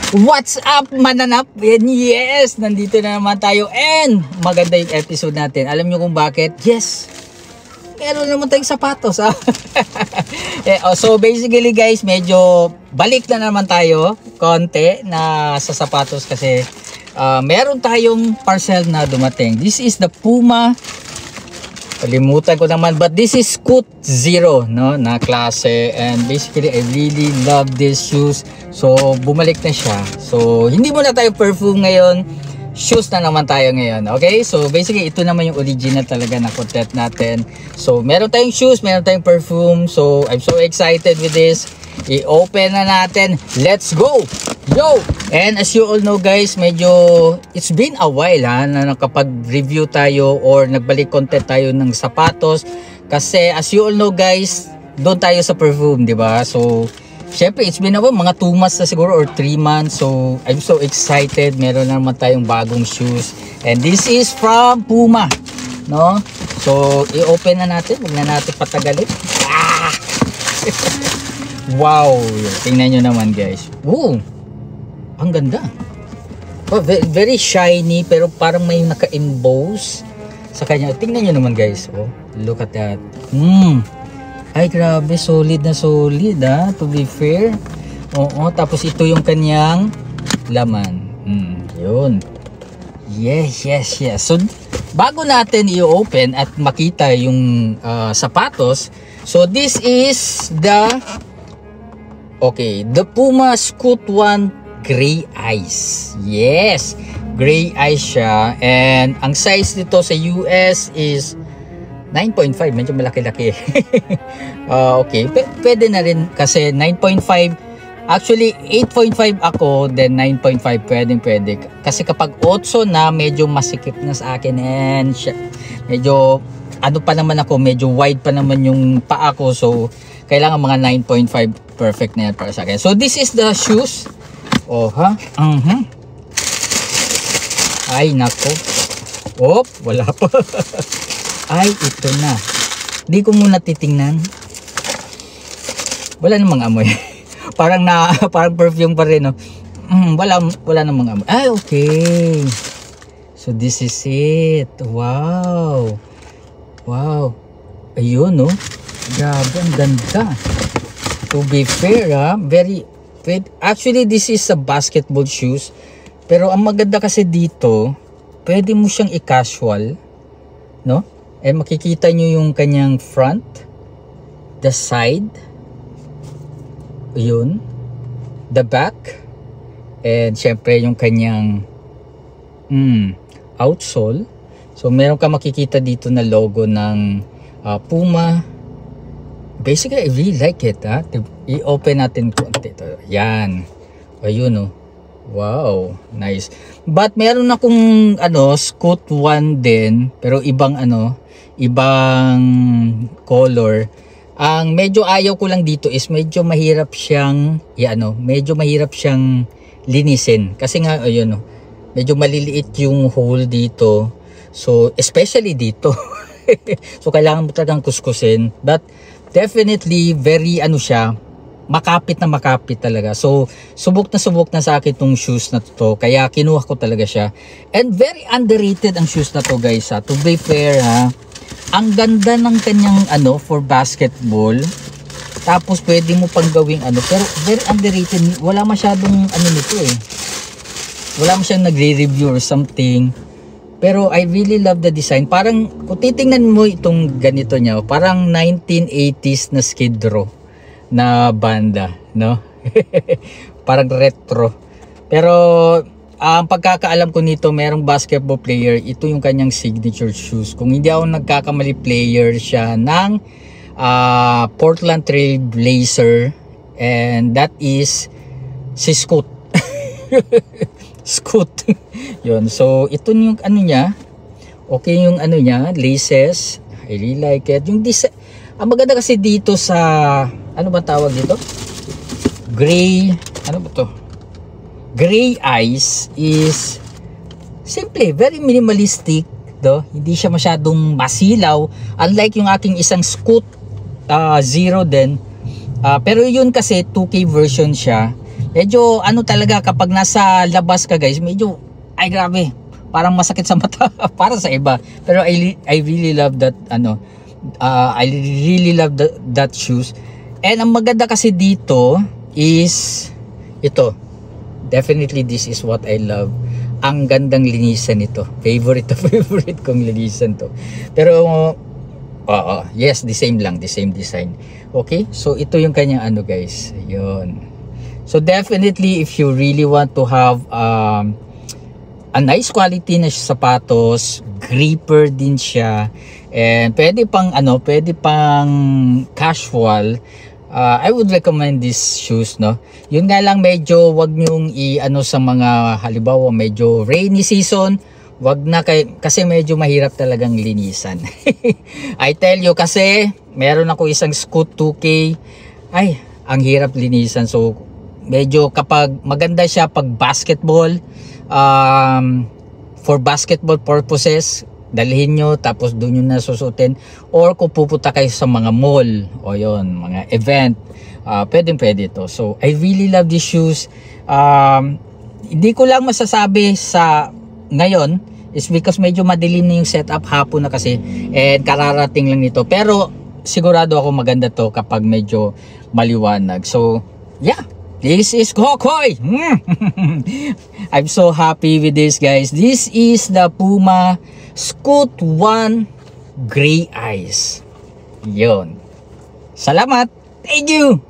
What's up, mananap? And yes, nandito na naman tayo and maganda yung episode natin. Alam nyo kung bakit? Yes, meron naman tayong sapatos. So basically guys, medyo balik na naman tayo konti na sa sapatos kasi meron tayong parcel na dumating. This is the Puma. Kalimutan ko naman, but this is Scoot Zero, no, na klase, and basically I really love these shoes. So bumalik na siya. So hindi muna tayo perfume ngayon, shoes na naman tayo ngayon. Okay, so basically ito naman yung original talaga na content natin. So meron tayong shoes, meron tayong perfume. So I'm so excited with this. I-open na natin. Let's go! Yo! And as you all know guys, medyo it's been a while na nakapag-review tayo or nagbalik content tayo ng sapatos. Kasi as you all know guys, doon tayo sa perfume, di ba? So syempre it's been a while, mga 2 months na siguro or 3 months. So I'm so excited. Meron na naman tayong bagong shoes. And this is from Puma, no? So i-open na natin. Huwag na natin patagalin. Wow! Tingnan nyo naman guys. Woo! Ang ganda. Oh, very shiny pero parang may naka-emboss sa kanya. Tingnan nyo naman guys. Oh, look at that. Ay grabe, solid na solid to be fair. Oo, tapos ito yung kanyang laman. Yun. Yes. So bago natin i-open at makita yung sapatos, so this is the the Puma Scoot 1 Gray Ice. Yes, Gray Ice siya. And ang size nito sa US is 9.5. Medyo malaki-laki. Okay, pwede na rin kasi 9.5. Actually, 8.5 ako, then 9.5 pwede. Kasi kapag 8 na, medyo masikip na sa akin. And medyo, ano pa naman ako, medyo wide pa naman yung paa ko. So, kailangan mga 9.5 perfect na yan para sa akin. So this is the shoes. Ay nako. Wala pa. Ay ito na. Hindi ko muna titingnan. Wala namang amoy. parang perfume pa rin, no? Wala namang amoy. Ay okay. So this is it. Wow. Ayun, no? Grabe, ang ganda. To be fair, actually this is a basketball shoes. Pero ang maganda kasi dito, pwede mo siyang i-casual, no? Eh makikita nyo yung kanyang front, the side, yun, the back, and syempre yung kanyang outsole. So meron ka makikita dito na logo ng Puma. Basically, I really like it, I-open natin konti. Yan. Ayun, oh. Wow, nice. But meron akong Scoot 1 din, pero ibang color. Ang medyo ayaw ko lang dito is medyo mahirap siyang linisin. Kasi nga ayun, oh. Medyo maliliit yung hole dito. So, especially dito. So, kailangan mo talagang kuskusin. But definitely very makapit talaga. So subok na sa akin tong shoes na to, kaya kinuha ko talaga siya. And very underrated ang shoes na to guys, to be fair, ang ganda ng kanyang for basketball. Tapos pwede mo pang gawing pero very underrated. Wala masyadong nito wala masyadong nagre-review or something. Pero I really love the design. Parang kung titingnan mo itong ganito niya, parang 1980s na Skid Row na banda, no? Parang retro. Pero ang pagkakaalam ko nito, merong basketball player, ito yung kanyang signature shoes. Kung hindi ako nagkakamali, player siya ng Portland Trail Blazer, and that is si Scoot. Scoot. Yun. So ito yung niya. Okay yung niya, laces. I really like it. Yung design, ang maganda kasi dito sa ba tawag dito? Gray, Gray Ice is simple, very minimalistic, hindi siya masyadong masilaw, unlike yung aking isang Scoot Zero din. Pero yun kasi 2K version siya. Medyo ano talaga kapag nasa labas ka guys, medyo ay grabe, parang masakit sa mata para sa iba. Pero I really love that I really love that shoes. And ang maganda kasi dito is ito. Definitely this is what I love. Ang gandang linisan nito. Favorite kong linisan to. Pero yes, the same design. Okay? So ito yung kanyang ano guys. Yun. So definitely if you really want to have a nice quality na sapatos, gripper din siya, and pwede pang casual, I would recommend these shoes, no. Yun nga lang, medyo wag nyong sa mga halimbawa medyo rainy season, wag na kasi medyo mahirap talagang linisan. I tell you, kasi meron ako isang Scoot 2K, ay ang hirap linisan. So medyo kapag maganda siya pag basketball, for basketball purposes, dalhin nyo tapos doon nyo na susutin, or kung pupunta kayo sa mga mall o yon mga event, pwede ito. So I really love these shoes. Hindi ko lang masasabi sa ngayon is because medyo madilim na yung setup, hapon na kasi, and kararating lang nito, pero sigurado ako maganda to kapag medyo maliwanag. So yeah, this is Kokoy. I'm so happy with this guys. This is the Puma Scoot 1 Gray Ice. Yun. Salamat. Thank you.